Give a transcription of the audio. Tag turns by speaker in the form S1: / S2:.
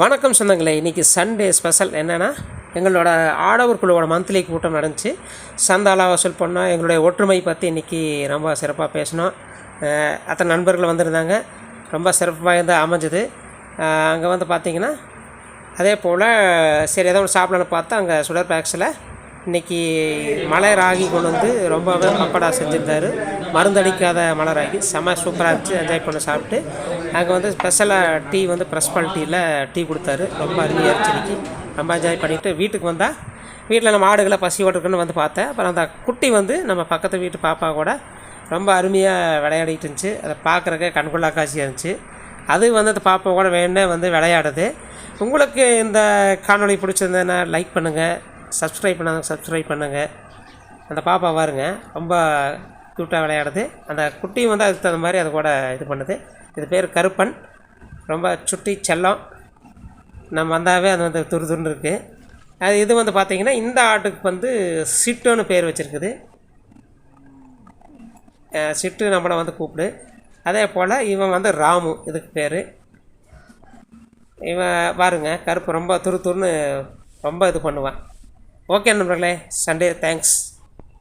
S1: வணக்கம் சொந்தங்களே. இன்றைக்கி சண்டே ஸ்பெஷல் என்னென்னா, எங்களோட ஆடவர் குழுவோட மந்த்லி கூட்டம் நடந்துச்சு. சந்தாலா வசூல் பண்ணோம். எங்களுடைய ஒற்றுமை பற்றி இன்றைக்கி ரொம்ப சிறப்பாக பேசினோம். அத்தனை நண்பர்கள் வந்திருந்தாங்க. ரொம்ப சிறப்பு வாய்ந்த அமைஞ்சது. அங்கே வந்து பார்த்திங்கன்னா அதே போல் சரி ஏதோ ஒன்று சாப்பிடலான்னு பார்த்தா அங்கே சுடர் பேக்ஸில் இன்றைக்கி மலை ராகி கொண்டு வந்து ரொம்பவே பப்படா செஞ்சுருந்தார். மருந்தடிக்காத மலை ராகி செம்ம சூப்பராக இருந்துச்சு. என்ஜாய் பண்ணி சாப்பிட்டு அங்கே வந்து ஸ்பெஷலாக டீ வந்து ப்ரெஸ் குவாலிட்டியில் டீ கொடுத்தாரு. ரொம்ப அருமையாக இருந்துச்சு. இன்றைக்கி ரொம்ப என்ஜாய் பண்ணிவிட்டு வீட்டுக்கு வந்தால் வீட்டில் நம்ம ஆடுகளை பசி ஓட்டுருக்குன்னு வந்து பார்த்தேன். அப்புறம் அந்த குட்டி வந்து நம்ம பக்கத்து வீட்டு பாப்பா கூட ரொம்ப அருமையாக விளையாடிட்டு இருந்துச்சு. அதை பார்க்குறக்கே கண்கொள்ளா காட்சியாக இருந்துச்சு. அது வந்து அந்த பாப்பா கூட வேணே வந்து விளையாடுது. உங்களுக்கு இந்த காணொளி பிடிச்சிருந்தேன்னா லைக் பண்ணுங்கள், சப்ஸ்கிரைப் பண்ணாங்க சப்ஸ்கிரைப் பண்ணுங்கள். அந்த பாப்பா பாருங்க ரொம்ப க்யூட்டாக விளையாடுது. அந்த குட்டியும் வந்து அதுக்கு தகுந்த மாதிரி அது கூட இது பண்ணுது. இது பேர் கருப்பன். ரொம்ப சுட்டி செல்லம். நம்ம வந்தாவே அது வந்து துருதுருன்னு இருக்குது. அது இது வந்து பார்த்திங்கன்னா இந்த ஆட்டுக்கு வந்து சிட்டுன்னு பேர் வச்சுருக்குது. சிட்டு நம்மளை வந்து கூப்பிடு. அதே போல் இவன் வந்து ராமு இதுக்கு பேர். இவன் பாருங்க கருப்பு ரொம்ப துருன்னு ரொம்ப இது பண்ணுவான். ஓகே நண்பர்களே, சண்டே தேங்க்ஸ்.